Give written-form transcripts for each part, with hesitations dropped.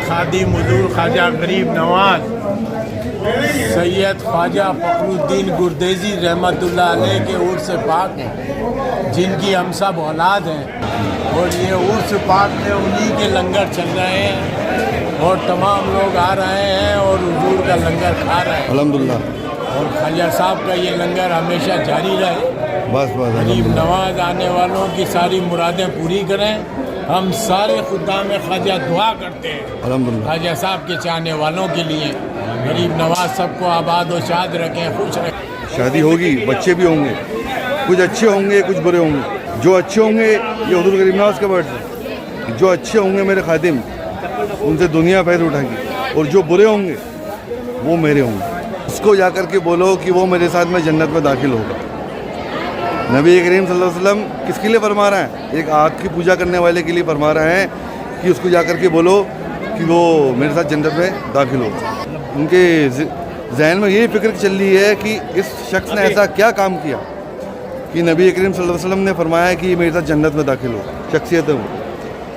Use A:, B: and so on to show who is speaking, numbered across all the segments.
A: खादिम हुजूर ख्वाजा गरीब नवाज सैयद ख्वाजा फखरुद्दीन गुरदेजी रहमतुल्लाह अलैह के उर्स पाक हैं, जिनकी हम सब औलाद हैं। और ये उर्स पाक में उन्हीं के लंगर चल रहे हैं और तमाम लोग आ रहे हैं और हुजूर का लंगर खा रहे हैं
B: अल्हम्दुलिल्लाह।
A: और ख्वाजा साहब का ये लंगर हमेशा जारी रहे।
B: बस बस
A: गरीब नवाज आने वालों की सारी मुरादें पूरी करें। हम सारे खुदा में ख्वाजा दुआ करते हैं
B: अल्हम्दुलिल्लाह।
A: ख्वाजा साहब के चाहने वालों के लिए। गरीब नवाज सबको आबाद और शाद रखें, खुश रखें।
B: शादी होगी, बच्चे भी होंगे, कुछ अच्छे होंगे कुछ बुरे होंगे। जो अच्छे होंगे ये हुजूर गरीब नवाज के वर्ड है, जो अच्छे होंगे मेरे खादिम उनसे दुनिया पैर उठाएगी, और जो बुरे होंगे वो मेरे होंगे। उसको जाकर के बोलो कि वो मेरे साथ में जन्नत में दाखिल होगा। नबी करीम सल्लल्लाहु अलैहि वसल्लम किसके लिए फरमा रहा है? एक आग की पूजा करने वाले के लिए फरमा रहे हैं कि उसको जाकर के बोलो कि वो मेरे साथ जन्नत में दाखिल होगा। उनके जहन में यही फिक्र चल रही है कि इस शख्स ने ऐसा क्या काम किया कि नबी करीम सल्लल्लाहु अलैहि वसल्लम ने फरमाया कि मेरे साथ जन्नत में दाखिल हो। शख्सियत है वो।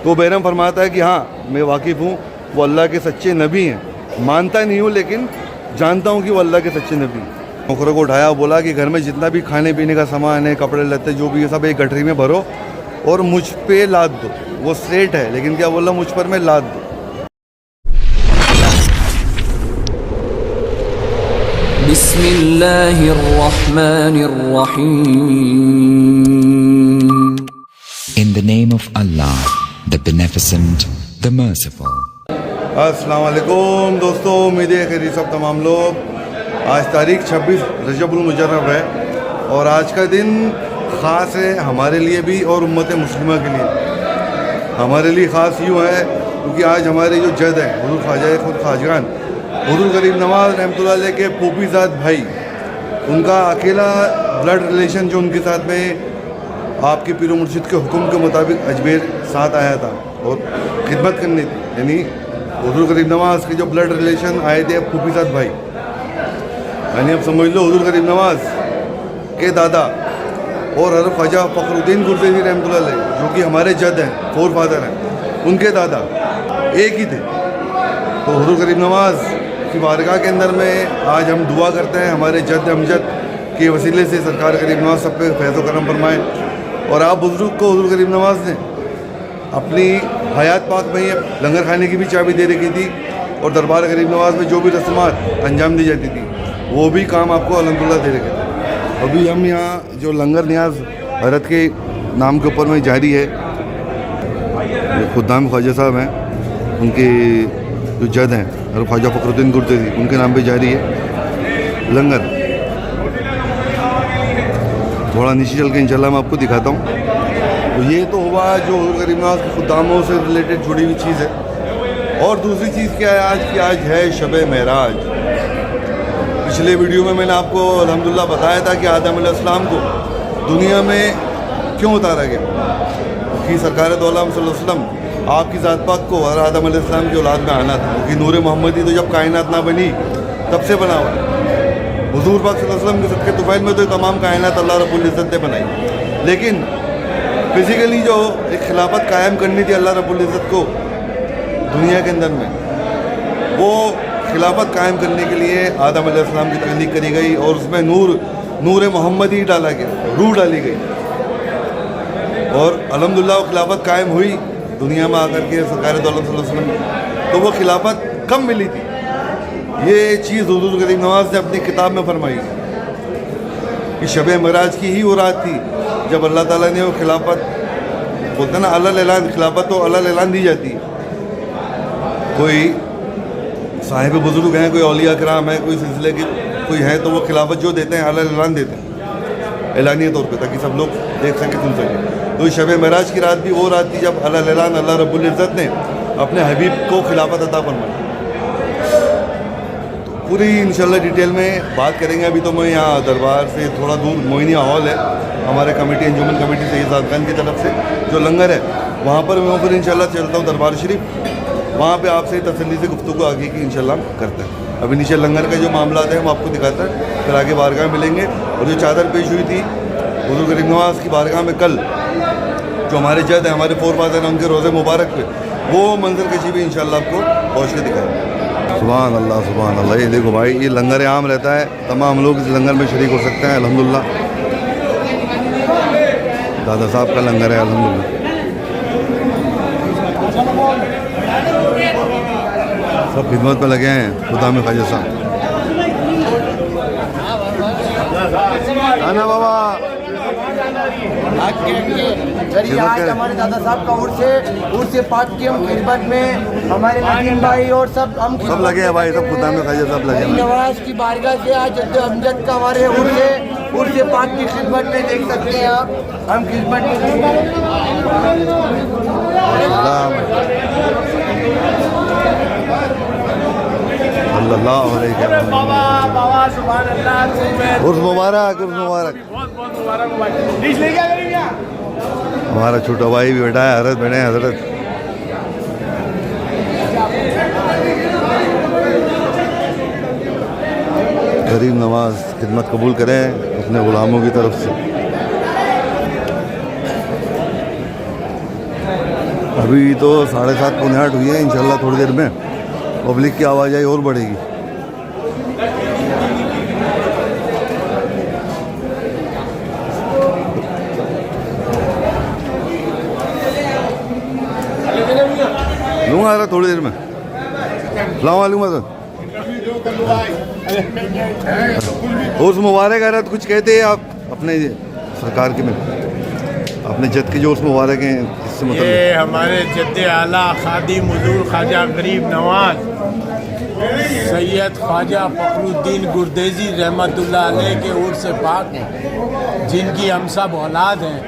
B: तो बैरम फरमाता है कि हाँ मैं वाकिफ़ हूँ, वो अल्लाह के सच्चे नबी हैं। मानता नहीं हूँ लेकिन जानता हूँ कि वो अल्लाह के सच्चे नबी हैं। नौकरों को उठाया, बोला कि घर में जितना भी खाने पीने का सामान है, कपड़े लत्ते जो भी है, सब एक गठरी में भरो और मुझ पे लाद दो। वो स्ट्रेट है लेकिन क्या बोला, मुझ पर में लाद दो।
C: बिस्मिल्लाहिर्रहमानिर्रहीम।
D: In the name of Allah, the Beneficent, the Merciful.
B: अस्सलाम वालेकुम दोस्तों, उम्मीद है खैर सब तमाम लोग। आज तारीख 26 रजबुल मुजर्रब है और आज का दिन ख़ास है हमारे लिए भी और उम्मत मुस्लिमा के लिए। हमारे लिए ख़ास यूँ है क्योंकि आज हमारे जो जद हैं हुजूर ख्वाजा खुद ख्वाजगान हुजूर गरीब नवाज रहमतुल्लाह अलैह के पोपीज़ाद भाई, उनका अकेला ब्लड रिलेशन जो उनके साथ में आपके पीर मुर्शिद के हुक्म के मुताबिक अजमेर साथ आया था और खिदमत करनी थी। यानी हुजूर गरीब नवाज के जो ब्लड रिलेशन आए थे पोपीज़ाद भाई, यानी अब समझ लो हुजूर गरीब नवाज के दादा और हज़रत ख्वाजा फखरुद्दीन गुरदेजी रहमतुल्लाह अलैह जो कि हमारे जद हैं, फोर फादर हैं, उनके दादा एक ही थे। तो हुजूर गरीब नवाज की बारगाह के अंदर में आज हम दुआ करते हैं हमारे जद अमजद के वसीले से सरकार गरीब नवाज सब पे फैज़ व करम फरमाएँ। और आप बुज़ुर्ग को हुजूर गरीब नवाज ने अपनी हयात पाक में ही लंगर खाने की भी चाबी दे रखी थी और दरबार गरीब नवाज में जो भी रस्मात अंजाम दी जाती थी वो भी काम आपको अल्हम्दुलिल्लाह दे रखे थे। अभी हम यहाँ जो लंगर न्याज हजरत के नाम के ऊपर में जारी है, खुदाम ख्वाजा साहब हैं, उनके जो जद हैं और ख्वाजा फखरुद्दीन गुरदेजी, उनके नाम पे जारी है लंगर। थोड़ा नीचे चल के इंशाल्लाह मैं आपको दिखाता हूँ। तो ये तो हुआ जो गरीब नवाज के खुदामों से रिलेटेड जुड़ी हुई चीज़ है। और दूसरी चीज़ क्या है आज की? आज है शब महराज। पिछले वीडियो में मैंने आपको अल्हम्दुलिल्लाह बताया था कि आदम अलैहिस्सलाम को दुनिया में क्यों उतारा गया कि सरकार दो आलम सल्लल्लाहु अलैहि वसल्लम आपकी ज़ात पाक को और आदम अलैहिस्सलाम की औलाद में आना था, क्योंकि नूर मोहम्मदी तो जब कायनात ना बनी तब से बना हुआ है। हुजूर पाक सल्लल्लाहु अलैहि वसल्लम के सदक़े तुफ़ैल में तो तमाम कायनात अल्लाह रब्बुल इज़्ज़त ने बनाई, लेकिन फिज़िकली जो एक खिलाफत कायम करनी थी अल्लाह रब्बुल इज़्ज़त को दुनिया के अंदर में, वो खिलाफत कायम करने के लिए आदम अलैहिस्सलाम की तख्लीक करी गई और उसमें नूर मोहम्मदी डाला गया, रूह डाली गई और अल्हम्दुलिल्लाह वो खिलाफत कायम हुई दुनिया में आकर के सरकार दो आलम सल्लल्लाहु अलैहि वसल्लम। तो वो खिलाफत कब मिली थी? ये चीज़ हुजूर गरीब नवाज ने अपनी किताब में फरमाई कि शब महराज की ही वो रात थी जब अल्लाह ताला ने वो खिलाफत, बोलते ना अल्लाह ऐलान, खिलाफत तो अल्लाह ऐलान दी जाती है। कोई साहिब बुजुर्ग हैं, कोई औलिया कराम है, कोई सिलसिले के कोई है तो वो खिलाफत जो देते हैं अल्लाह ऐलान देते हैं ऐलानिया तौर पे, ताकि सब लोग देख सकें सुन सकें। तो शब महराज की रात भी वो रात थी जब अल्लाह ऐलान अल्लाह रब्बुल इज़्ज़त ने अपने हबीब को खिलाफत अता फरमाई। तो पूरी इंशाल्लाह डिटेल में बात करेंगे। अभी तो मैं यहाँ दरबार से थोड़ा दूर मोइनिया हॉल है हमारे कमेटी अंजुमन कमेटी सैयद साद खान की तरफ से जो लंगर है वहाँ पर मैं फिर इंशाल्लाह चलता हूँ दरबार शरीफ, वहाँ पे आपसे तसल्ली से गुफ्तगू आगे की इंशाल्लाह करते हैं। अभी नीचे लंगर का जो मामला है हम आपको दिखाते हैं, फिर आगे बारगाह मिलेंगे। और जो चादर पेश हुई थी हुजूर गरीब नवाज की बारगाह में कल, जो हमारे जद हैं, हमारे फोर फादर हैं, उनके रोज़े मुबारक पे वो मंजर कशी भी इंशाल्लाह आपको पहुँच के दिखाएंगे। सुभान अल्लाह सुभान अल्लाह। ये देखो भाई, ये लंगर आम रहता है, तमाम लोग इस लंगर में शरीक हो सकते हैं अल्हम्दुलिल्लाह। दादा साहब का लंगर है अल्हम्दुलिल्लाह। सब खिदमत में लगे हैं खुदा में ख्वाजा साहब। आना बाबा
C: चलिए आज हमारे दादा साहब का उर्स पाक की हम खिदमत में हमारे नदीम भाई और सब हम
B: सब लगे हैं भाई, सब खुदा में ख्वाजा साहब लगे हैं।
C: नवाज की बारगाह से आज जद्द अमजद का हमारे उर्स पाक की खिदमत में देख सकते हैं आप, हम खिदमत में
B: अल्लाह उर्स मुबारक, उर्स मुबारक। हमारा छोटा भाई भी बैठा है, हजरत बैठे हैं हजरत। गरीब नवाज खिदमत कबूल करें अपने गुलामों की तरफ से। अभी तो 7:30 पौने 8 हुई है, इंशाल्लाह थोड़ी देर में पब्लिक की आवाजाही और बढ़ेगी। लूँगा जरा थोड़ी देर में। सलाम वालेकुम सर। उर्स मुबारक है, तो कुछ कहते हैं आप अपने सरकार के में, अपने जद के जो उर्स मुबारक हैं इससे मतलब?
A: ये हमारे जद्दे आला खादिम हुजूर ख्वाजा गरीब नवाज सैयद ख्वाजा फखरुद्दीन गुरदेजी रहमतुल्लाह अलैह के उर्स पाक हैं, जिनकी हम सब औलाद हैं।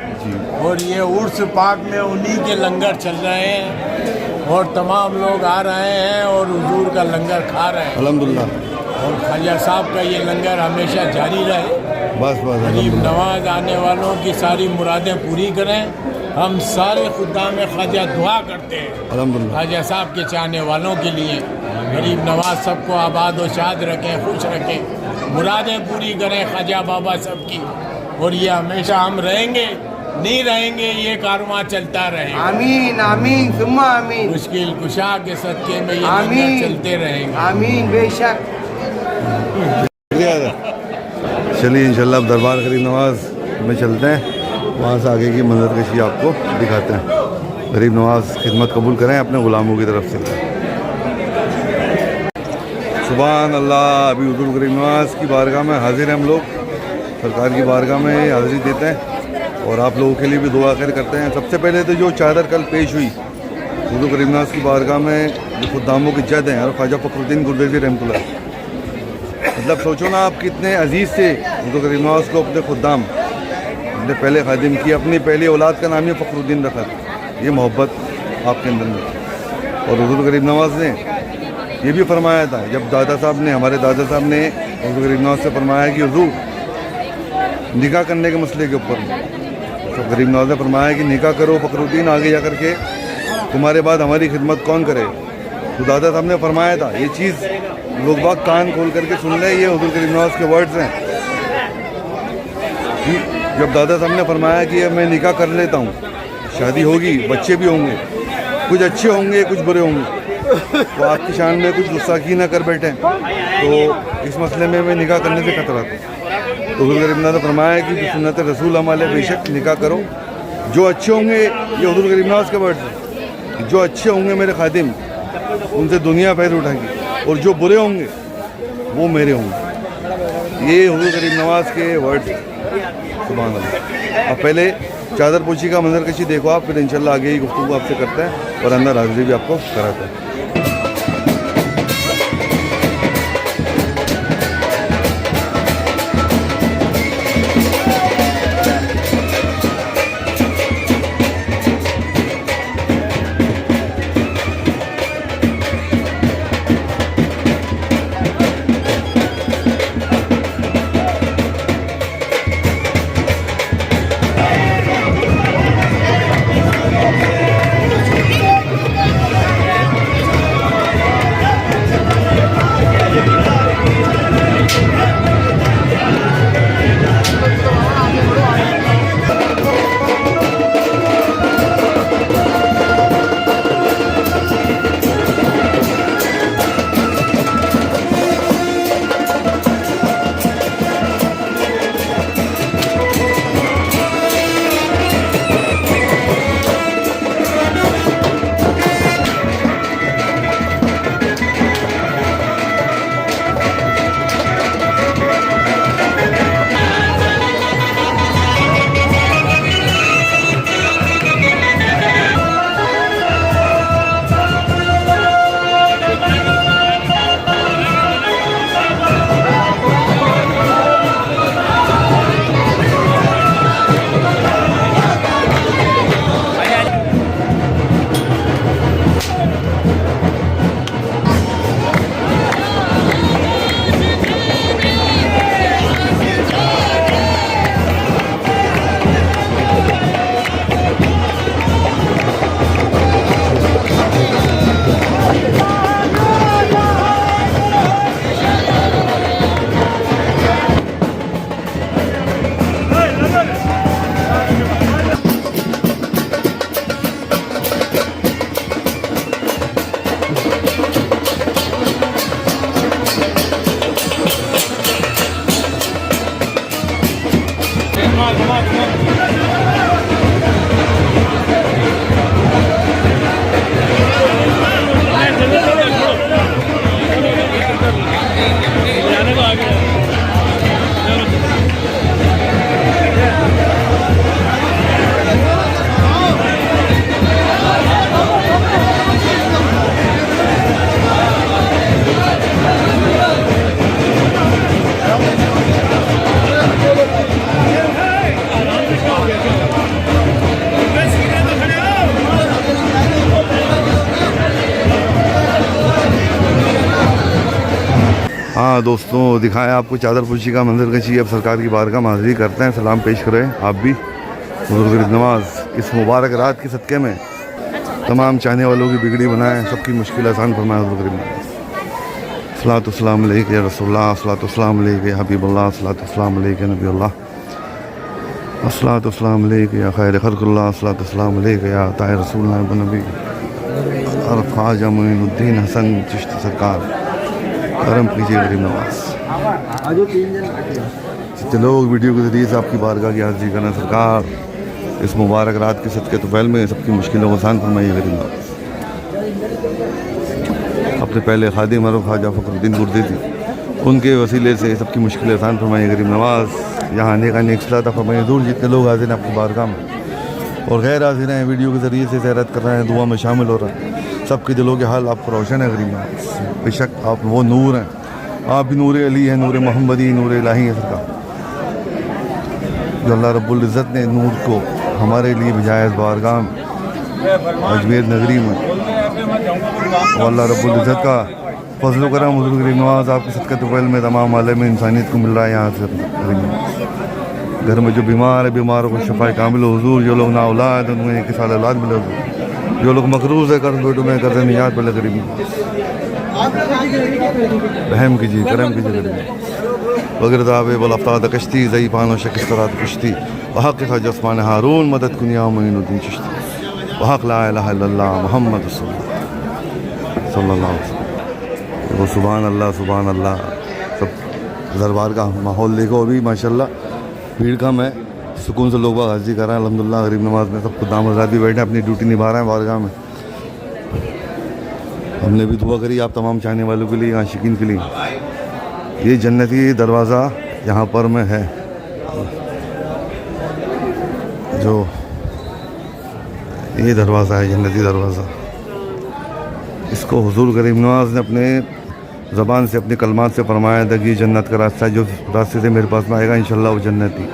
A: और ये उर्स पाक में उन्हीं के लंगर चल रहे हैं और तमाम लोग आ रहे हैं और हुजूर का लंगर खा रहे हैं
B: अल्हम्दुलिल्लाह।
A: और ख्वाजा साहब का ये लंगर हमेशा जारी रहे।
B: बस बस
A: गरीब नवाज आने वालों की सारी मुरादें पूरी करें। हम सारे खुदा में ख्वाजा दुआ करते हैं
B: अल्हम्दुलिल्लाह।
A: ख्वाजा साहब के चाहने वालों के लिए गरीब नवाज सबको आबाद और शाद रखें, खुश रखें, मुरादें पूरी करें ख्वाजा बाबा सब की। और ये हमेशा हम रहेंगे, नहीं रहेंगे, ये कारवां चलता रहेगा।
C: आमीन आमीन सुम्मा आमीन।
A: मुश्किल कुशा के सदके में ये
C: आमीन।
A: लंगर चलते रहेंगे।
C: आमीन बेशक।
B: चलिए इंशाल्लाह अब दरबार गरीब नवाज में चलते हैं, वहाँ से आगे की मंजर कशी आपको दिखाते हैं। गरीब नवाज खिदमत कबूल करें अपने गुलामों की तरफ से। सुभान अल्लाह। अभी हुजूर गरीब नवाज की बारगाह में हाजिर हैं हम लोग, सरकार की बारगाह में हाजिरी देते हैं और आप लोगों के लिए भी दुआ खैर करते हैं। सबसे पहले तो जो चादर कल पेश हुई हुजूर गरीब नवाज की बारगाह में, जो खुदामों की जद हैं और ख्वाजा फखरुद्दीन गुरदेजी रहमतुल्लाह, मतलब सोचो ना आप कितने अजीज़ थे हुजूर गरीब नवाज को अपने खुदाम, अपने पहले खादिम की, अपनी पहली औलाद का नाम ही फखरुद्दीन रखा था। ये मोहब्बत आपके अंदर में। और हुजूर गरीब नवाज ने ये भी फरमाया था, जब दादा साहब ने, हमारे दादा साहब ने हुजूर गरीब नवाज से फरमाया कि हुजूर निकाह करने के मसले के ऊपर, तो गरीब नवाज ने फरमाया कि निकाह करो फखरुद्दीन, आगे जा कर के तुम्हारे बाद हमारी खिदमत कौन करे। तो दादा साहब ने फरमाया था, ये चीज़ लोग बाग कान खोल करके सुन ले, ये हुजूर गरीब नवाज के वर्ड्स हैं। जब दादा साहब ने फरमाया कि मैं निकाह कर लेता हूँ, शादी होगी, बच्चे भी होंगे, कुछ अच्छे होंगे कुछ बुरे होंगे, तो आपकी शान में कुछ गुस्ताखी ना कर बैठे, तो इस मसले में मैं निकाह करने से खतरा था। तो हुजूर गरीब नवाज ने फरमाया कि सुन्नत रसूल हमारे बेशक निकाह करो, जो अच्छे होंगे, ये हुजूर गरीब नवाज के वर्ड्स हैं, जो अच्छे होंगे मेरे खादिम उनसे दुनिया पैर उठाएगी, और जो बुरे होंगे वो मेरे होंगे। ये हुजूर गरीब नवाज के वर्ड्स हैं। सुभान अल्लाह। अब पहले चादर पोशी का मंजर कशी देखो आप, फिर इंशाल्लाह आगे ही गुफ्तगू आपसे करते हैं और अंदर हाजिरी भी आपको कराते हैं। हाँ दोस्तों, दिखाएं आपको चादर पोशी का मंजर कशी। अब सरकार की बारगाह में हाज़िरी करते हैं, सलाम पेश करें आप भी। हुज़ूर गरीब नवाज़ इस मुबारक रात के सदक़े में तमाम चाहने वालों की बिगड़ी बनाएं, सबकी मुश्किल आसान फरमाएं। हुज़ूर गरीब नवाज़ सलातो सलाम अलैका या रसूलुल्लाह, सलातो सलाम अलैका या हबीबुल्लाह, सलातो सलाम अलैका या नबीउल्लाह, अस्सलातु वस्सलाम अलैका या खैर खल्क़ुल्लाह, अस्सलातु वस्सलाम अलैका या ताए रसूलुल्लाह व नबी और ख्वाजा मोइनुद्दीन हसन चिश्ती सरकार। करम कीजिए गरीब नवाज़। जितने लोग वीडियो के ज़रिए से आपकी बारगाह की हाज़िरी करना सरकार, इस मुबारक रात के सदक़े तुफ़ैल में सबकी मुश्किलों को आसान फरमाइए गरीब नवाज़। अपने पहले खादिम और ख्वाजा फ़खरुद्दीन गुरदेज़ी, उनके वसीले से सबकी मुश्किलें आसान फरमाइए गरीब नवाज़। यहाँ आने का नेक सलाह फरमाइए। दूर जितने लोग हाजिर हैं आपकी बारगाह में और गैर हाजिर हैं, वीडियो के ज़रिए से ज़ियारत कर रहे हैं, दुआ में शामिल हो रहे हैं, सबके दिलों के हाल आपको रोशन है गरीब नवाज़। बेशक आप वो नूर हैं, आप भी नूर अली हैं, नूर मोहम्मदी, नूर इलाही है सरकार। जो अल्लाह रब्बुल इज़्ज़त ने नूर को हमारे लिए भेजाया इस बारगाह में अजमेर नगरी में, और अल्लाह रब्बुल इज़्ज़त का फजल करम हुज़ूर गरीब नवाज़ आपके सदक़े तुफ़ैल में तमाम आलम में इंसानियत को मिल रहा है। यहाँ से घर में जो बीमार है, बीमारों को शफ़ाए कामिल हो हुज़ूर। जो लोग ना औलाद हैं उन्हें 1 साल औलाद मिले हुज़ूर। जो लोग मकरूज़ है कर्ज़ बेटों में कर्ज़ निजात मिले गरीब रहम कीजिए, करम कीजिए गरीब। वगर दावे बलफ्ताद कश्ती ज़ईफ़ान व शकिस्तरात कुश्ती वहक़ ख़ज उस्मान हारून मदद कुनिया मोइनुद्दीन चिश्ती वहक़ ला इलाहा इल्लल्लाह मुहम्मद सल्लल्लाहु अलैहि वसल्लम। वो सुभान अल्लाह। सब दरबार का माहौल देखो, अभी माशाल्लाह भीड़ कम है, सुकून से लोग हाज़िरी कर रहे हैं अल्हम्दुलिल्लाह। गरीब नवाज़ में सब खुदाम हज़रात भी बैठे हैं, अपनी ड्यूटी निभा रहे हैं बारगाह में। हमने भी दुआ करी आप तमाम चाहने वालों के लिए, आशिकीन के लिए। ये जन्नती दरवाज़ा यहाँ पर में है, जो ये दरवाज़ा है जन्नती दरवाज़ा। इसको हुज़ूर गरीब नवाज़ ने अपने ज़बान से, अपने कलमात से फरमाया था कि ये जन्नत का रास्ता है, जो रास्ते से मेरे पास में आएगा इंशाल्लाह वो जन्नती।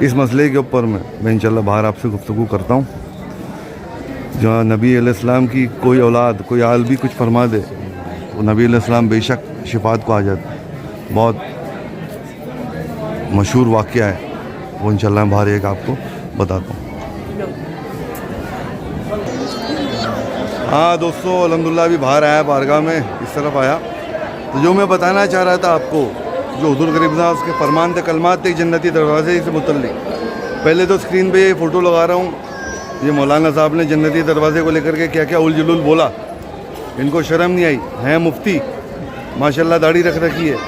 B: इस मसले के ऊपर मैं इंशाल्लाह बाहर आपसे गुफ्तगू करता हूँ। जहाँ नबी अलैहिस्सलाम की कोई औलाद, कोई आल भी कुछ फरमा दे, वो नबी अलैहिस्सलाम बेशक शिफात को आ जाता है। बहुत मशहूर वाक़या है, वो इंशाल्लाह बाहर एक आपको बताता हूँ। हाँ दोस्तों, अल्हम्दुलिल्लाह अभी बाहर आया बारगाह में, इस तरफ आया। तो जो मैं बताना चाह रहा था आपको, जो हुज़ूर गरीब नवाज़ के फरमान थे, कलमात थे जन्नती दरवाज़े से मुतल्लिक़। पहले तो स्क्रीन पे ये फ़ोटो लगा रहा हूँ, ये मौलाना साहब ने जन्नती दरवाज़े को लेकर के क्या क्या उल जुलूल बोला। इनको शर्म नहीं आई, हैं मुफ्ती, माशाल्लाह दाढ़ी रख रखी है,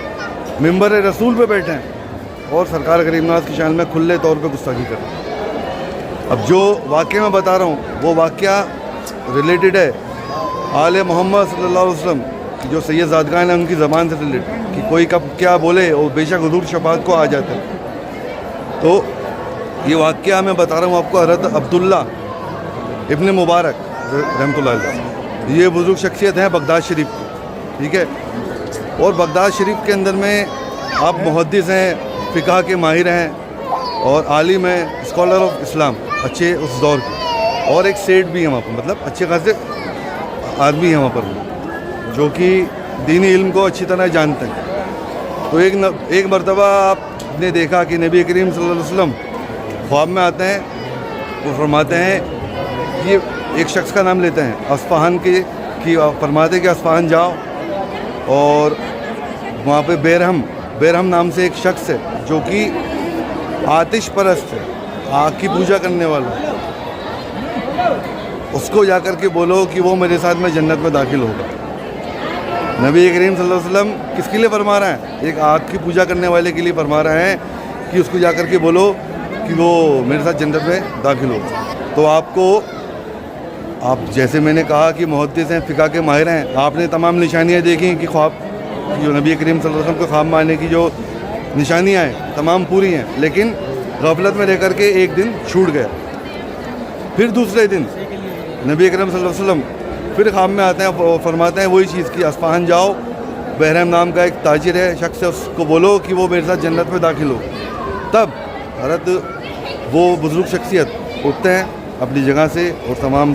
B: मिंबर रसूल पे बैठे हैं और सरकार गरीब नवाज़ की शान में खुले तौर पर गुस्ताखी कर रहे हैं। अब जो वाक़या मैं बता रहा हूँ वो वाक़या रिलेटेड है आले मोहम्मद सल्लल्लाहु अलैहि वसल्लम की, जो सैयद ज़ादगान है उनकी ज़बान से रिलेटेड, कि कोई कब क्या बोले और बेशक हुज़ूर शफ़ाअत को आ जाता है। तो ये वाक़या मैं बता रहा हूँ आपको, हज़रत अब्दुल्ला इब्न मुबारक रहमतुल्लाह अलैह, ये बुज़ुर्ग शख्सियत हैं बगदाद शरीफ की, ठीक है। और बगदाद शरीफ के अंदर में आप मुहद्दिस हैं, फ़िक़ह के माहिर हैं और आलिम हैं, स्कॉलर ऑफ इस्लाम अच्छे उस दौर के, और एक सेठ भी हैं वहाँ पर, मतलब अच्छे खासे आदमी हैं वहाँ पर जो कि दीनी इल्म को अच्छी तरह जानते हैं। तो एक मरतबा आपने देखा कि नबी करीम सल्लल्लाहु अलैहि वसल्लम ख्वाब में आते हैं, वो फरमाते हैं, ये एक शख्स का नाम लेते हैं अस्फ़हान की फरमाते कि अस्फ़हान जाओ और वहाँ पे बेरहम नाम से एक शख्स है जो कि आतिश परस्त है, आग की पूजा करने वाला, उसको जाकर के बोलो कि वो मेरे साथ में जन्नत में दाखिल होगा। नबी करीम सल्लल्लाहु अलैहि वसल्लम किसके लिए फरमा रहे हैं? एक आग की पूजा करने वाले के लिए फरमा रहे हैं कि उसको जाकर के बोलो कि वो मेरे साथ जन्नत में दाखिल होगा। तो आप जैसे मैंने कहा कि मुहद्दिस हैं, फ़िक़ह के माहिर हैं, आपने तमाम निशानियाँ देखी कि ख्वाब जो नबी करीम सल्लल्लाहु अलैहि वसल्लम को ख्वाब में आने की जो निशानियाँ हैं तमाम पूरी हैं, लेकिन गफलत में रह करके एक दिन छूट गया। फिर दूसरे दिन नबी करीम सल्लल्लाहु अलैहि वसल्लम फिर ख्वाब में आते हैं, फरमाते हैं वही चीज़ की अस्फ़हान जाओ, बहरम नाम का एक ताजिर है शख्स है, उसको बोलो कि वो मेरे साथ जन्नत में दाखिल हो। तब हज़रत वो बुज़ुर्ग शख्सियत उठते हैं अपनी जगह से और तमाम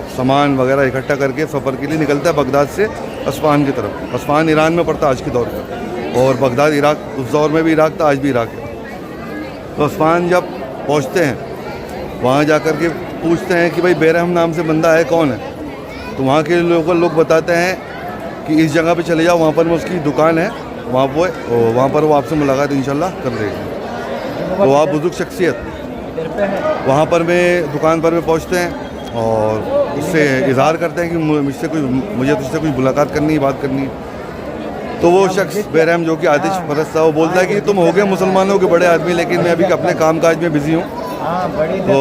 B: सामान वगैरह इकट्ठा करके सफ़र के लिए निकलता है बगदाद से अस्फहान की तरफ। अस्फहान ईरान में पड़ता आज के दौर पर, और बगदाद इराक, उस दौर में भी इराक था, आज भी इराक है। तो अस्फहान जब पहुँचते हैं, वहाँ जा कर के पूछते हैं कि भाई बेरहम नाम से बंदा है, कौन है? तो वहाँ के लोग बताते हैं कि इस जगह पे चले जाओ, वहाँ पर में उसकी दुकान है, वहाँ पर वो आपसे मुलाकात इंशाल्लाह कर देगा। तो आप बुजुर्ग शख्सियत वहाँ पर में दुकान पर में पहुँचते हैं और उससे इजहार करते हैं कि मुझे तुझसे कुछ मुलाकात करनी है, बात करनी है। तो वो शख्स बेरहम जो कि आतिश परस्त था, वो बोलता है कि तुम हो गए मुसलमानों के बड़े आदमी, लेकिन मैं अभी अपने कामकाज में बिज़ी हूँ, तो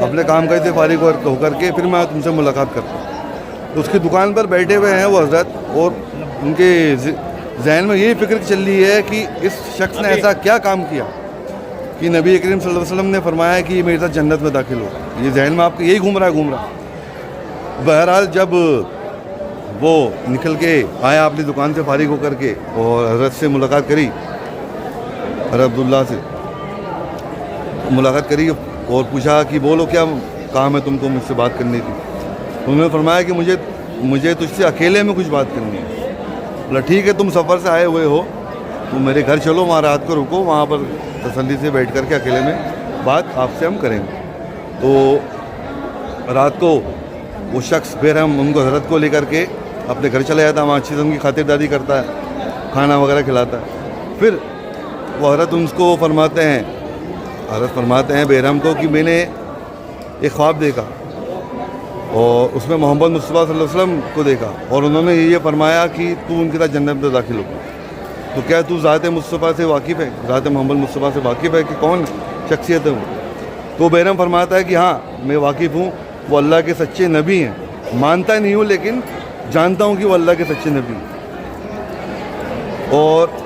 B: अपने कामकाज से फारिग होकर के फिर मैं तुमसे मुलाकात करता हूँ। तो उसकी दुकान पर बैठे हुए हैं वो हज़रत, और उनके जहन में यही फ़िक्र चल रही है कि इस शख्स ने ऐसा क्या काम किया कि नबी करीम सल्लल्लाहु अलैहि वसल्लम ने फरमाया कि ये मेरे साथ जन्नत में दाखिल हो। ये जहन में आपके यही घूम रहा। बहरहाल जब वो निकल के आया अपनी दुकान से फारिग होकर के और हज़रत से मुलाकात करी, हज़रत अब्दुल्ला से मुलाकात करी और पूछा कि बोलो क्या काम है तुमको, मुझसे बात करनी थी। उन्होंने फरमाया कि मुझे तुझसे अकेले में कुछ बात करनी है। बोला ठीक है, तुम सफ़र से आए हुए हो, तुम मेरे घर चलो, वहाँ रात को रुको, वहाँ पर तसल्ली से बैठ कर के अकेले में बात आपसे हम करेंगे। तो रात को वो शख्स बेरहम उनको हज़रत को लेकर के अपने घर चला जाता है, वहाँ अच्छी उनकी खातिरदारी करता है, खाना वगैरह खिलाता है। फिर वो हज़रत उनको फरमाते हैं बेरहम को कि मैंने एक ख्वाब देखा और उसमें मोहम्मद मुस्तफ़ा सल्लल्लाहु अलैहि वसल्लम को देखा, और उन्होंने ये फरमाया कि तू उनके साथ जन्नत में दाखिल होगा। तो क्या तू ज़ात मुस्तफ़ा से वाकिफ़ है, ज़ात मोहम्मद मुस्तफ़ा से वाकिफ़ है कि कौन शख्सियत है वो? तो बेरहम फरमाता है कि हाँ मैं वाकिफ़ हूँ, वो अल्लाह के सच्चे नबी हैं। मानता नहीं हूँ लेकिन जानता हूँ कि वो अल्लाह के सच्चे नबी हैं। और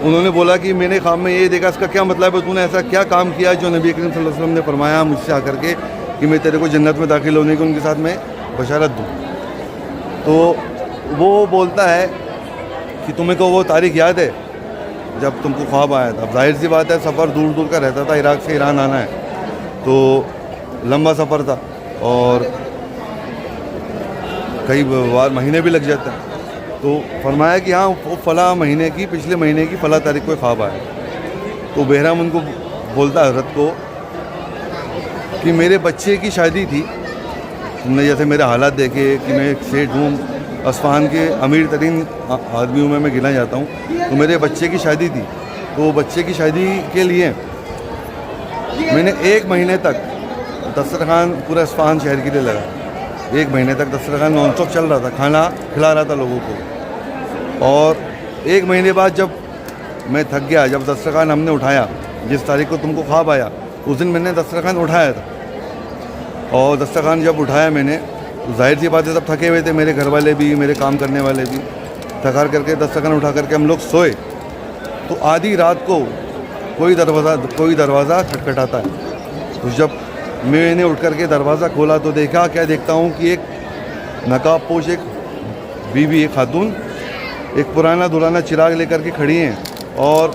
B: उन्होंने बोला कि मैंने ख्वाब में ये देखा, इसका क्या मतलब है, तूने ऐसा क्या काम किया जो नबी करीम सल्लल्लाहु अलैहि वसल्लम ने फरमाया मुझसे आकर के कि मैं तेरे को जन्नत में दाखिल होने की उनके साथ में बशारत दूँ। तो वो बोलता है कि तुम्हें को वो तारीख़ याद है जब तुमको ख्वाब आया था? अब जाहिर सी बात है, सफ़र दूर दूर का रहता था, इराक से ईरान आना है तो लंबा सफ़र था और कई बार महीने भी लग जाता है। तो फरमाया कि हाँ वो फ़लाँ महीने की, पिछले महीने की फ़लाँ तारीख़ को ख्वाब आया। तो बेहराम उनको बोलता है हज़रत को कि मेरे बच्चे की शादी थी, तुमने जैसे मेरे हालात देखे कि मैं एक सेठ हूँ, अस्फहान के अमीर तरीन आदमियों में मैं गिना जाता हूँ, तो मेरे बच्चे की शादी थी। तो बच्चे की शादी के लिए मैंने 1 महीने तक दस्तरखान पूरा अस्फहान शहर के लिए लगा। 1 महीने तक दस्तरखान नॉन स्टॉप चल रहा था, खाना खिला रहा था लोगों को। और 1 महीने बाद जब मैं थक गया, जब दस्तरखान हमने उठाया, जिस तारीख को तुमको ख्वाब आया उस दिन मैंने दस्तरखान उठाया था। और दस्तरखान जब उठाया मैंने, तो जाहिर सी बात है सब थके हुए थे, मेरे घर वाले भी, मेरे काम करने वाले भी। थकार करके दस्तरखान उठा करके हम लोग सोए, तो आधी रात को कोई दरवाज़ा खटखटाता है। तो जब मैंने उठ करके दरवाज़ा खोला तो देखा, क्या देखता हूँ कि एक नकाबपोश एक बीवी, एक खातून, एक पुराना दुराना चिराग लेकर के खड़ी हैं और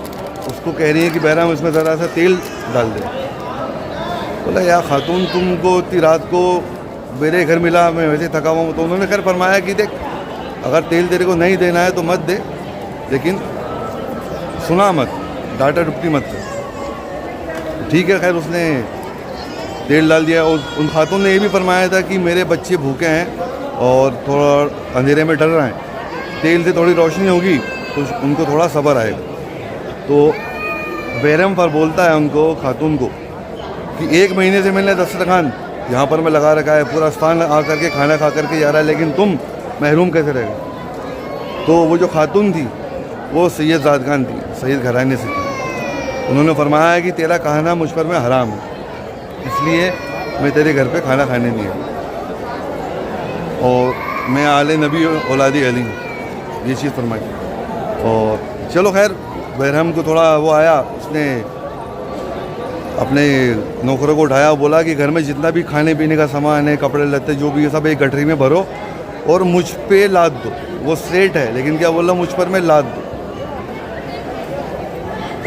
B: उसको कह रही हैं कि बहराम इसमें ज़रा सा तेल डाल दे। बोला यार खातून, तुमको इतनी रात को मेरे घर मिला, मैं वैसे थका हुआ हूँ। तो उन्होंने खैर फरमाया कि देख, अगर तेल तेरे को नहीं देना है तो मत दे, लेकिन सुना मत, डांटा डुपटी मत कर। ठीक है, खैर उसने तेल डाल दिया। और उन खातून ने ये भी फरमाया था कि मेरे बच्चे भूखे हैं और थोड़ा अंधेरे में डर रहे हैं, तेल से थोड़ी रोशनी होगी तो उनको थोड़ा सब्र आएगा। तो बेरहम पर बोलता है उनको, खातून को, कि 1 महीने से मैंने दस्तरखान यहाँ पर मैं लगा रखा है, पूरा स्थान आ करके खाना खा करके जा रहा है, लेकिन तुम महरूम कैसे रह गए? तो वो जो खातून थी वो सैयद ज़ादगान थी, सैयद घराने से थी। उन्होंने फरमाया है कि तेरा कहना मुझ पर में हराम है, इसलिए मैं तेरे घर पे खाना खाने नहीं आया, और मैं आले नबी औलादी अली, ये चीज़ फरमाई। और चलो खैर, बेरहम को थोड़ा वो आया, उसने अपने नौकरों को उठाया, बोला कि घर में जितना भी खाने पीने का सामान है, कपड़े लत्ते जो भी है, सब एक गठरी में भरो और मुझ पे लाद दो। वो सेठ है लेकिन क्या बोला, मुझ पर में लाद दो।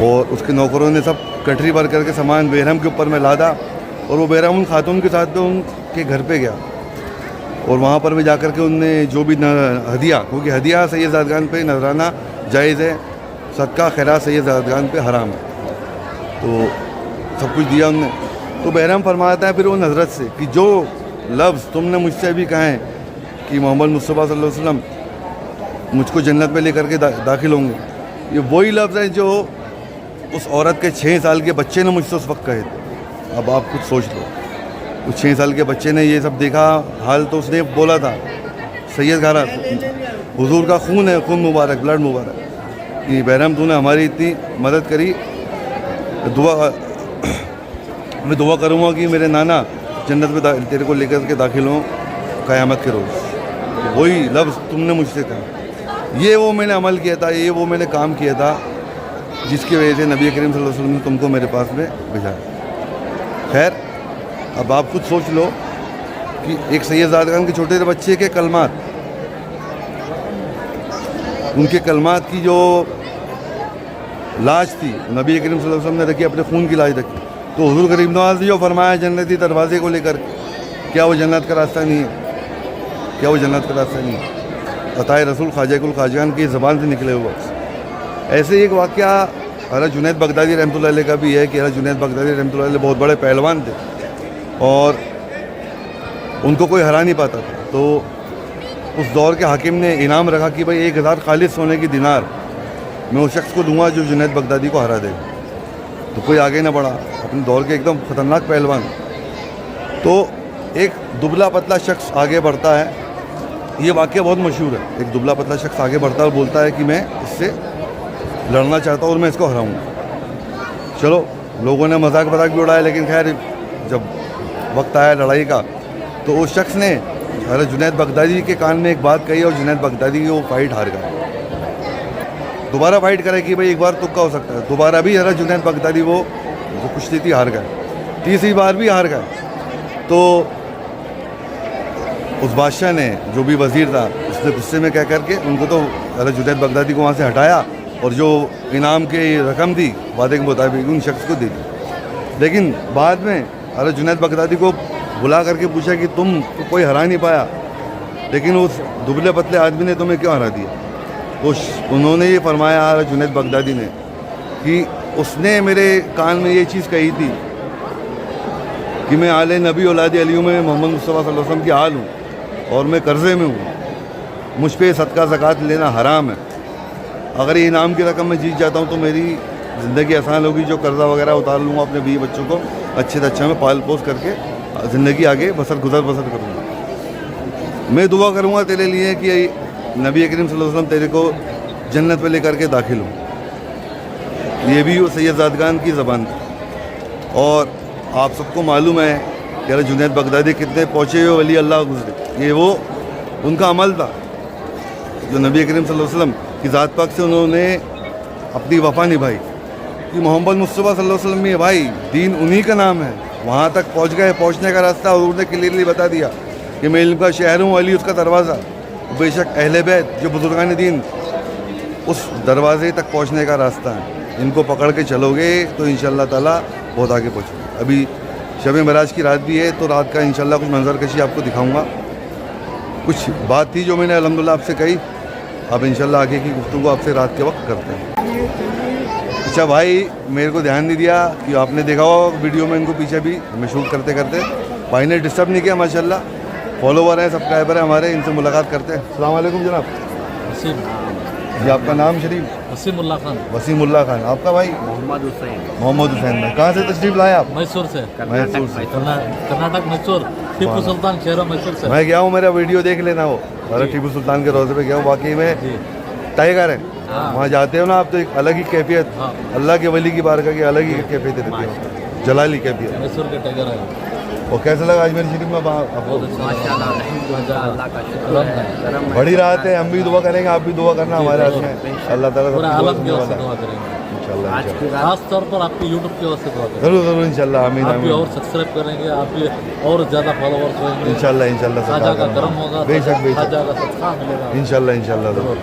B: और उसके नौकरों ने सब गठरी भर करके सामान बेरहम के ऊपर में लादा, और वो बेरहम उन खातून के साथ में उनके घर पे गया। और वहाँ पर भी जाकर के उनने जो भी हदिया, क्योंकि हदिया सैयद ज़ादगान पे नजराना जायज़ है, सदका खैरात सैयद ज़ादगान पे हराम है, तो सब कुछ दिया उनने। तो बहरम फरमाता है फिर उन हज़रत से कि जो लफ्ज़ तुमने मुझसे अभी कहे कि मोहम्मद मुस्तफ़ा सल्लल्लाहु अलैहि वसल्लम मुझको जन्नत में लेकर के दाखिल होंगे, ये वही लफ्ज़ हैं जो उस औरत के 6 साल के बच्चे ने मुझसे उस वक्त कहे थे। अब आप कुछ सोच लो, उस 6 साल के बच्चे ने ये सब देखा हाल, तो उसने बोला था सैयद खारा हुजूर का खून है, खून मुबारक, ब्लड मुबारक, कि बहरम तूने हमारी इतनी मदद करी, मैं दुआ करूँगा कि मेरे नाना जन्नत में तेरे को लेकर के दाखिल हों क़यामत के रोज़। वही लफ्ज़ तुमने मुझसे कहा, ये वो मैंने अमल किया था, ये वो मैंने काम किया था जिसकी वजह से नबी करीम सल्लल्लाहु अलैहि वसल्लम ने तुमको मेरे पास में भेजा। खैर, अब आप खुद सोच लो कि एक सैयद ज़ादगान के छोटे से बच्चे के कलमात, उनके कलमात की जो लाज थी नबी करीम सल्लल्लाहु अलैहि वसल्लम ने रखी, अपने खून की लाज रखी। तो हुजूर करीम नवाज़ ने जो फरमाया जन्नती दरवाजे को लेकर, क्या वो जन्नत का रास्ता नहीं है? क्या वो जन्नत का रास्ता नहीं है? अताए रसूल ख्वाजा कुल ख्वाजान की ज़बान से निकले हुए। ऐसे ही एक वाक़या हज़रत जुनैद बगदादी रहमतुल्लाह अलैह का भी है कि हज़रत जुनैद बगदादी रहमतुल्लाह अलैह बहुत बड़े पहलवान थे और उनको कोई हरा नहीं पाता था। तो उस दौर के हाकिम ने इनाम रखा कि भाई 1000 खालिद सोने की दिनार मैं उस शख्स को दूंगा जो जुनैद बगदादी को हरा देगा। तो कोई आगे ना बढ़ा, अपने दौर के एकदम ख़तरनाक पहलवान। तो एक दुबला पतला शख्स आगे बढ़ता है, ये वाक़या बहुत मशहूर है। एक दुबला पतला शख्स आगे बढ़ता है और बोलता है कि मैं इससे लड़ना चाहता हूँ और मैं इसको हराऊँगा। चलो, लोगों ने मजाक भी उड़ाया, लेकिन खैर जब वक्त आया लड़ाई का तो उस शख्स ने हज़रत जुनैद बगदादी के कान में एक बात कही और जुनैद बगदादी वो फाइट हार गए। दोबारा फाइट करे कि भाई एक बार तुक्का हो सकता है, दोबारा भी हज़रत जुनैद बगदादी वो जो कुश्ती थी हार गए, तीसरी बार भी हार गए। तो उस बादशाह ने, जो भी वज़ीर था, उसने गुस्से में कह करके उनको तो हज़रत जुनैद बगदादी को वहाँ से हटाया और जो इनाम की रकम थी वादे के मुताबिक उन शख्स को दे दी। लेकिन बाद में हज़रत जुनैद बगदादी को बुला करके पूछा कि तुम तो कोई हरा नहीं पाया, लेकिन उस दुबले पतले आदमी ने तुम्हें क्यों हरा दिया? तो उन्होंने ये फरमाया हज़रत जुनैद बगदादी ने कि उसने मेरे कान में ये चीज़ कही थी कि मैं आले नबी औलाद अली में मोहम्मद मुस्तफ़ा सल्लल्लाहु अलैहि वसल्लम की आल हूँ और मैं कर्ज़े में हूँ, मुझ पर सदका ज़कात लेना हराम है। अगर ये इनाम की रकम मैं जीत जाता हूँ तो मेरी ज़िंदगी आसान होगी, जो कर्ज़ा वगैरह उतार लूँगा, अपने बीवी बच्चों को अच्छे से अच्छा में पाल पोस करके ज़िंदगी आगे गुजर बसर करूँगा। मैं दुआ करूँगा तेरे लिए कि नबी करीम सल्लल्लाहु अलैहि वसल्लम तेरे को जन्नत में लेकर के दाखिल हूँ। ये भी वो सैयद ज़ादगान की ज़बान थी। और आप सबको मालूम है कि हज़रत जुनैद बगदादी कितने पहुँचे हुए वली अल्लाह गुज़रे, ये वो उनका अमल था जो नबी करीम सल्लल्लाहु अलैहि वसल्लम की ज़ात पाक से उन्होंने अपनी वफ़ा निभाई कि मोहम्मद मुस्तफ़ा सल्लल्लाहु अलैहि वसल्लम, ये भाई दीन उन्हीं का नाम है। वहाँ तक पहुँच गए, पहुँचने का रास्ता उन्होंने क्लियरली बता दिया कि मैं इल्म का शहर हूँ, अली उसका दरवाज़ा। बेशक अहले बैत जो बुजुर्गान दीन, उस दरवाजे तक पहुँचने का रास्ता है। इनको पकड़ के चलोगे तो इंशाअल्लाह ताला बहुत आगे पहुँचोगे। अभी शब मेराज की रात भी है, तो रात का इंशाअल्लाह कुछ मंजर कशी आपको दिखाऊँगा। कुछ बात थी जो मैंने अल्हम्दुलिल्लाह आपसे कही, अब इंशाअल्लाह आगे की गुफ्तगू आपसे रात के वक्त करते हैं। अच्छा भाई, मेरे को ध्यान नहीं दिया कि आपने देखा होगा वीडियो में इनको पीछे भी हमें शूट करते करते, भाई ने डिस्टर्ब नहीं किया माशाल्लाह। फॉलोवर हैं, सब्सक्राइबर हैं हमारे, इनसे मुलाकात करते हैं। अस्सलाम वालेकुम जनाब।
E: वसीम,
B: जी आपका नाम शरीफ?
E: वसीमुल्लाह खान।
B: वसीमुल्लाह खान। आपका भाई?
C: मोहम्मद हुसैन।
B: मोहम्मद हुसैन भाई। कहाँ से तशरीफ लाए आप?
E: मैसूर से।
B: मैसूर से।
E: कर्नाटक मैसूर, टीपू सुल्तान शहर मैसूर से।
B: मैं गया हूँ, मेरा वीडियो देख लेना वो, अरे टीपू सुल्तान के रोज़े पे गया हूँ। वाकई में टाइगर है, वहाँ जाते हो ना आप तो एक अलग ही कैफियत, अल्लाह के वली की बारगाह की अलग ही कैफियत रहती है, जलाली कैफियत।
E: मैसूर के टाइगर है।
B: और कैसा लगा अजमेर शरीफ में आपको?
E: माशाल्लाह,
B: बड़ी रात है, हम भी दुआ करेंगे, आप भी दुआ करना हमारे हाथ में। अल्लाह ताला
E: पूरा
B: सबकी
E: आलम की
B: दुआ
E: ओर से
B: सुनने
E: दुआ
B: वाला है।
E: करेंगे,
B: इंशाल्लाह
E: खास तौर पर आपकी यूट्यूब की ओर से दुआ करेंगे।
B: जरूर जरूर इंशाल्लाह। आमीन
E: आप भी
B: आमीन।
E: और सब्सक्राइब करेंगे, आप भी और ज़्यादा फॉलोवर्स होंगे
B: इंशाल्लाह इंशाल्लाह।
E: खाजा का करम होगा,
B: बेशक बेशक,
E: खाजा का सदका मिलेगा
B: इंशाल्लाह इंशाल्लाह जरूर।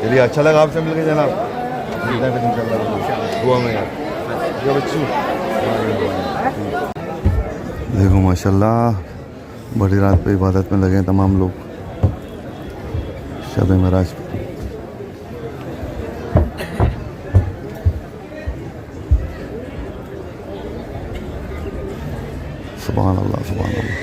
B: चलिए, अच्छा लगा आपसे मिलकर जनाब, मिलते हैं फिर इंशाल्लाह दुआ में यार। देखो माशाल्लाह, बड़ी रात पे इबादत में लगे हैं तमाम लोग शब मेराज पे। सुभान अल्लाह सुभान अल्लाह।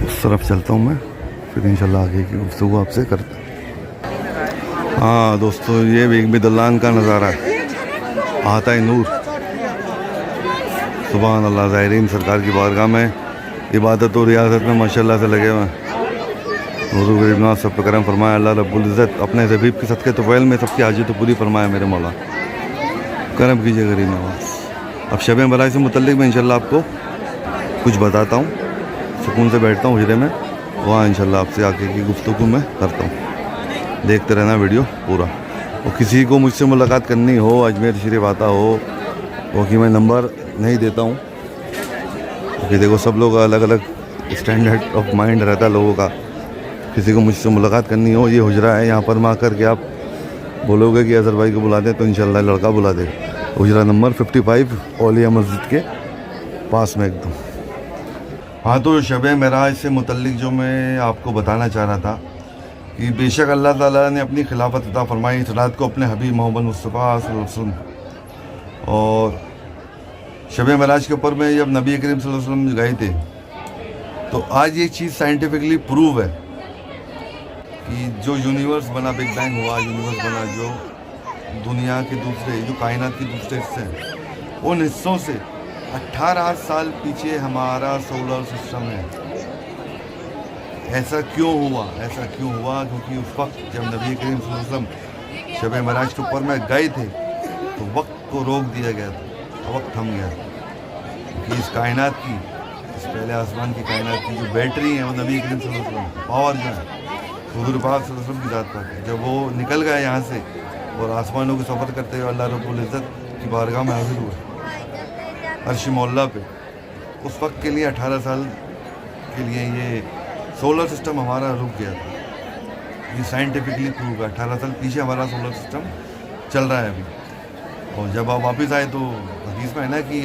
B: उस तरफ चलता हूँ मैं, फिर इंशाल्लाह आगे की गुफ्तगू आपसे करता हूँ। हाँ दोस्तों, ये बेग बिदुल्लान का नज़ारा है, आता है नूर। सुभान अल्लाह। ज़ाहिरीन सरकार की बारगाह में इबादत और रियासत में माशाल्लाह से लगे हुए हैं। हुज़ूर गरीब नवाज़ सब पे करम फरमाया अल्लाह रब्बुल इज़्ज़त, अपने हबीब के सदक़े तौफ़ील में सबकी हाजत तो पूरी फरमाया मेरे मौला, करम कीजिए गरीब नवाज़। अब शब मेराज से मुतल्लिक़ मैं इंशाल्लाह आपको कुछ बताता हूँ, सुकून से बैठता हूँ हिरे में, वहाँ इंशाल्लाह आपसे आगे की गुफ्तगू मैं करता हूँ। देखते रहना वीडियो पूरा। और किसी को मुझसे मुलाकात करनी हो, अजमेर शरीफ आता हो, क्योंकि मैं नंबर नहीं देता हूँ, क्योंकि देखो सब लोग अलग अलग स्टैंडर्ड ऑफ माइंड रहता है लोगों का। किसी को मुझसे मुलाकात करनी हो, ये हुजरा है, यहाँ पर में आकर के आप बोलोगे कि अज़हर भाई को बुला दें तो इंशाल्लाह लड़का बुला देगा। हुजरा नंबर 55 औलिया मस्जिद के पास में एकदम। हाँ, तो शब मेराज से मुतल्लिक़ जो मैं आपको बताना चाह रहा था कि बेशक अल्लाह ताला ने अपनी खिलाफत अता फरमाई इस रात को अपने हबीब मोहम्मद मुस्तफ़ा सल्लल्लाहु अलैहि वसल्लम। और शब मेराज के ऊपर में जब नबी करीम सल्लल्लाहु अलैहि वसल्लम गए थे, तो आज ये चीज़ साइंटिफिकली प्रूव है कि जो यूनिवर्स बना, बिग बैंग हुआ, यूनिवर्स बना, जो दुनिया के दूसरे, जो कायनात के दूसरे हिस्से हैं, उन हिस्सों से 18 साल पीछे हमारा सोलर सिस्टम है। ऐसा क्यों हुआ? ऐसा क्यों हुआ? क्योंकि उस वक्त जब नबी करीम सल्लल्लाहु अलैहि वसल्लम शब मेराज के ऊपर में गए थे, तो वक्त को रोक दिया गया था, वक्त थम गया था। क्योंकि इस कायनात की, इस पहले आसमान की कायनात की जो बैटरी है, वो नबी करीम सल्लल्लाहु अलैहि वसल्लम, पावर जो है हुज़ूर पाक सल्लल्लाहु अलैहि वसल्लम की ज़ात पर, जब वो निकल गए यहाँ से और आसमानों को सफ़र करते हुए अल्लाह रब्बुल इज़्ज़त की बारगाह में हाजिर हुए अर्श मौला पे, उस वक्त के लिए 18 साल के लिए ये सोलर सिस्टम हमारा रुक गया था। ये साइंटिफिकली प्रूव है। 18 साल पीछे हमारा सोलर सिस्टम चल रहा है अभी। और जब आप वापस आए तो हदीस में है ना कि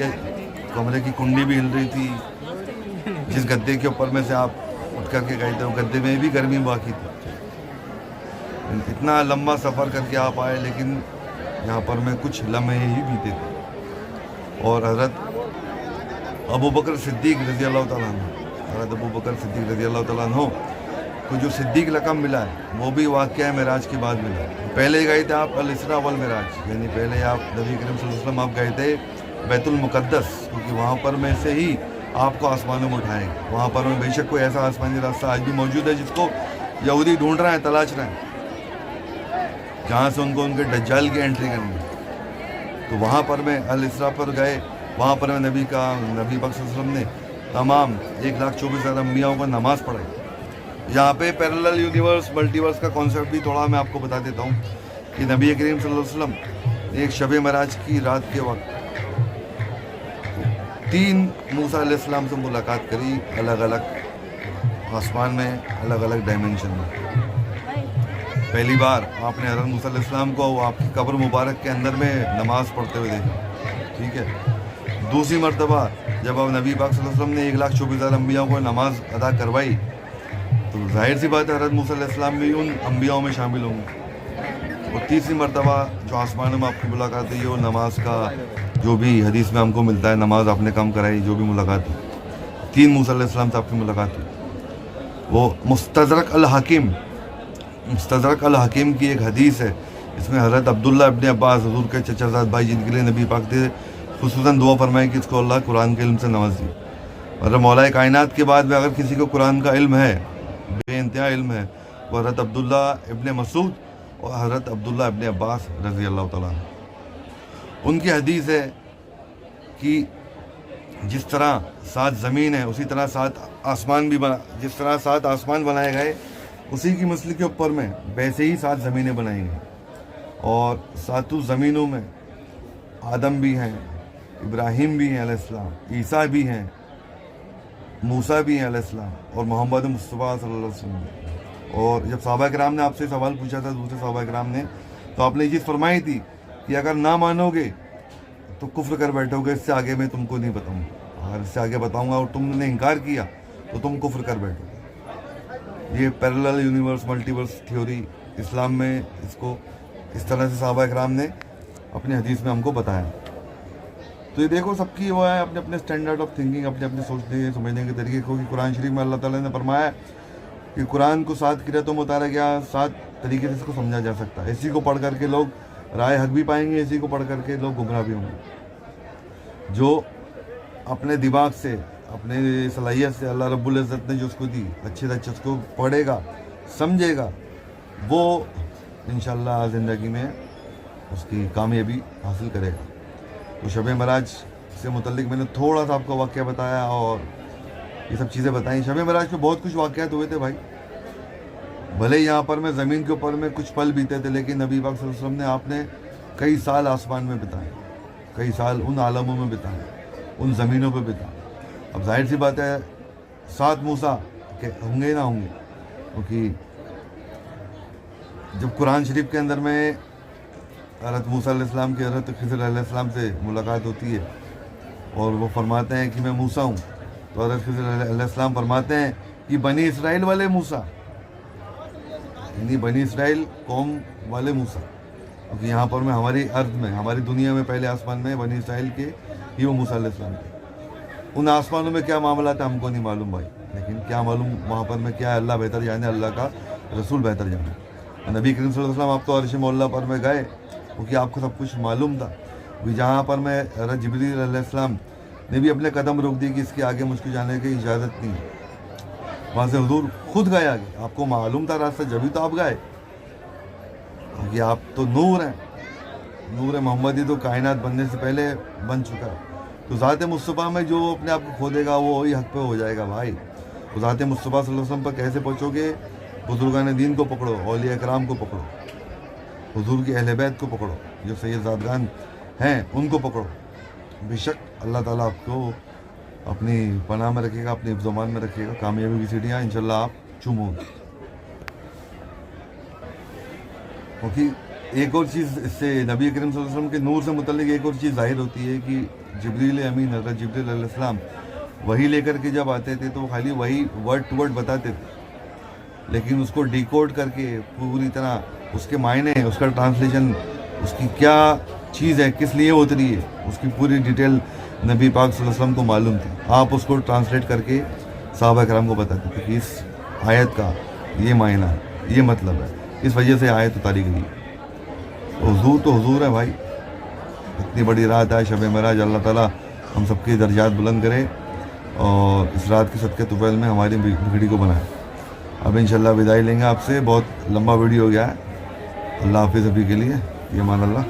B: कमरे की कुंडी भी हिल रही थी, जिस गद्दे के ऊपर में से आप उठ करके गए थे वो गद्दे में भी गर्मी बाकी थी। इतना लंबा सफ़र करके आप आए, लेकिन यहाँ पर में कुछ लम्हे ही बीते थे। और हज़रत अबू बकर सिद्दीक़ रज़ी अल्लाह तआला अन्हु, हज़रत अबू बकर सिद्दीक़ रज़ी अल्लाह तआला अन्हु को जो सिद्दीक़ लक़ब मिला है, वो भी वाक़या मेराज के बाद मिला। पहले गए थे आप अल इसरा वल मेराज, यानी पहले आप नबी करीम सल्लल्लाहु अलैहि वसल्लम आप गए थे बैतुल मुक़द्दस, क्योंकि वहाँ पर में से ही आपको आसमानों में उठाएंगे। वहाँ पर में बेशक कोई ऐसा आसमानी रास्ता आज भी मौजूद है जिसको यहूदी ढूंढ रहे हैं, तलाश रहे हैं, जहाँ से उनको उनके दज्जाल की एंट्री करनी है। तो वहाँ पर में अल इसरा पर गए, वहाँ पर में नबी पाक सल्लल्लाहु अलैहि वसल्लम ने तमाम 1,24,000 अम्बियाओं को नमाज़ पढ़ाई। यहाँ पे पैरेलल यूनिवर्स, मल्टीवर्स का कॉन्सेप्ट भी थोड़ा मैं आपको बता देता हूँ कि नबी करीम सल्लल्लाहु अलैहि वसल्लम एक शब मेराज की रात के वक्त 3 मूसा अलैहिस्सलाम से मुलाकात करी, अलग अलग आसमान में, अलग अलग डायमेंशन में। पहली बार आपने हज़रत मूसा अलैहिस्सलाम को आपकी कब्र मुबारक के अंदर में नमाज़ पढ़ते हुए देखा, ठीक है। दूसरी मरतबा जब अब नबी पाक सल्लल्लाहु अलैहि वसल्लम ने 1,24,000 अम्बियाओं को नमाज़ अदा करवाई, तो जाहिर सी बात है हज़रत मूसा अलैहिस्सलाम भी उन अम्बियाओं में शामिल होंगे। और तीसरी मरतबा जो आसमानों में आपकी मुलाकात हुई, वो नमाज का जो भी हदीस में हमको मिलता है, नमाज आपने कम कराई, जो भी मुलाकात हुई, 3 मूसा अलैहिस्सलाम से आपकी मुलाकात हुई। वो मुस्तदरक अल हकीम की एक हदीस है, इसमें हज़रत अब्दुल्ला इब्न अब्बास हुज़ूर के चचाज़ाद भाई, जिनके लिए नबी पाक थे खुसूसन दुआ फरमाई कि इसको अल्लाह कुरान के इल्म से नवाजी। मतलब मौला कायनात के बाद में अगर किसी को कुरान का इल्म है, बेइंतहा इल्म है, वो हज़रत अब्दुल्ला इब्न मसूद और हज़रत अब्दुल्ला इब्न अब्बास रज़ी अल्लाह तआला अन्हु। उनकी हदीस है कि जिस तरह 7 ज़मीन है, उसी तरह 7 आसमान भी बना, जिस तरह 7 आसमान बनाए गए, उसी की मिसल के ऊपर में वैसे ही 7 ज़मीनें बनाई गई। और 7 ज़मीनों में आदम भी हैं, इब्राहीम भी हैं अलैहिस्सलाम, ईसा भी हैं, मूसा भी हैं अलैहिस्सलाम, और मोहम्मद मुस्तफ़ा सल्लल्लाहु अलैहि वसल्लम। और जब सहाबा किराम ने आपसे सवाल पूछा था, दूसरे सहाबा किराम ने, तो आपने ये चीज़ फरमाई थी कि अगर ना मानोगे तो कुफ्र कर बैठोगे, इससे आगे मैं तुमको नहीं बताऊँगा, अगर इससे आगे बताऊँगा और तुमने इनकार किया तो तुम कुफ्र कर बैठोगे। ये पैरेलल यूनिवर्स मल्टीवर्स थ्योरी इस्लाम में, इसको इस तरह से सहाबा किराम ने अपनी हदीस में हमको बताया। तो ये देखो सबकी वो है अपने अपने स्टैंडर्ड ऑफ थिंकिंग, अपने अपने सोचने समझने के तरीके को। कि कुरान शरीफ में अल्लाह ताला ने फरमाया कि कुरान को 7 किरतों में उतारा गया, 7 तरीके से इसको समझा जा सकता है। इसी को पढ़ करके लोग राय हक भी पाएंगे, इसी को पढ़ करके लोग गुमराह भी होंगे। जो अपने दिमाग से, अपने सलाहियत से अल्लाह रब्बुल इज़्ज़त ने जो उसको दी, अच्छे से अच्छे उसको पढ़ेगा, समझेगा, वो इंशाअल्लाह ज़िंदगी में उसकी कामयाबी हासिल करेगा। तो शब मराज से मुतल्लिक मैंने थोड़ा सा आपको वाक़या बताया और ये सब चीज़ें बताई। शब मराज में बहुत कुछ वाक़यात हुए थे भाई। भले यहाँ पर मैं ज़मीन के ऊपर में कुछ पल बीते थे, लेकिन नबी पाक सल्लल्लाहु अलैहि वसल्लम ने आपने कई साल आसमान में बिताए, कई साल उन आलमों में बिताए, उन ज़मीनों पर बिताए। अब जाहिर सी बात है 7 मूसा के होंगे ना होंगे, क्योंकि जब कुरान शरीफ के अंदर में हज़रत मूसा अलैहिस्सलाम की हज़रत खिज़र अलैहिस्सलाम से मुलाकात होती है और वो फरमाते हैं कि मैं मूसा हूँ, तो हज़रत खिज़र अलैहिस्सलाम फरमाते हैं कि बनी इसराइल वाले मूसा, यानी बनी इसराइल कौम वाले मूसा। क्योंकि यहाँ पर मैं हमारी अर्थ में, हमारी दुनिया में पहले आसमान में बनी इसराइल के ही वो मूसा अलैहिस्सलाम थे। उन आसमानों में क्या मामला था हमको नहीं मालूम भाई, लेकिन क्या मालूम वहाँ पर में क्या है, अल्लाह बेहतर जाने, अल्लाह का रसूल बेहतर जाने। नबी करीम सल्लल्लाहु अलैहि वसल्लम आप तो अर्श मौला पर में गए क्योंकि आपको सब कुछ मालूम था। कि जहाँ पर मैं हज़रत जिब्रील अलैहिस्सलाम ने भी अपने कदम रोक दिए कि इसके आगे मुझको जाने की इजाज़त नहीं है, वहाँ से हुजूर खुद गए आगे। आपको मालूम था रास्ता, जब भी तो आप गए, क्योंकि आप तो नूर हैं, नूर मोहम्मदी तो कायनात बनने से पहले बन चुका है। तो ज़ात मुस्तफ़ा में जो अपने आप को खो देगा वो वही हक पे हो जाएगा भाई। तो ज़ात मुस्तफ़ा सल्लल्लाहु अलैहि वसल्लम पर कैसे पहुँचोगे? बुजुर्गान दीन को पकड़ो, औलिया कराम को पकड़ो, हुजूर की अहले बैत को पकड़ो, जो सैयद ज़ादगान हैं उनको पकड़ो। बेशक अल्लाह ताला आपको अपनी पनाह में रखेगा, अपनी हिफ्ज़-ओ-मान में रखेगा। कामयाबी की सीढ़ियाँ इंशाअल्लाह आप चूमोगे। क्योंकि एक और चीज़ इससे नबी करीम सल्लल्लाहु अलैहि वसल्लम के नूर से मुतल्लिक एक और चीज़ ज़ाहिर होती है कि जिब्रील अमीन हज़रत जिब्रील अलैहिस्सलाम वही लेकर के जब आते थे तो वो खाली वही वर्ड टू वर्ड बताते थे, लेकिन उसको डिकोड करके पूरी तरह उसके मायने, उसका ट्रांसलेशन, उसकी क्या चीज़ है, किस लिए उतरी है, उसकी पूरी डिटेल नबी पाक सल्लल्लाहु अलैहि वसल्लम को मालूम थी। आप उसको ट्रांसलेट करके सहाबा किराम को बताते थे कि इस आयत का ये मायना है, ये मतलब है, इस वजह से आयत उतारी गई। तो हुजूर तो हुजूर है भाई। इतनी बड़ी रात है शब मराज, अल्लाह ताला हम सबके दर्जात बुलंद करे और इस रात के सदक़े तुफ़ैल में हमारी वीडियो को बनाए। अब इंशाल्लाह विदाई लेंगे आपसे, बहुत लंबा वीडियो हो गया है। अल्लाह हाफ़िज़ अभी के लिए, ये मान अल्लाह।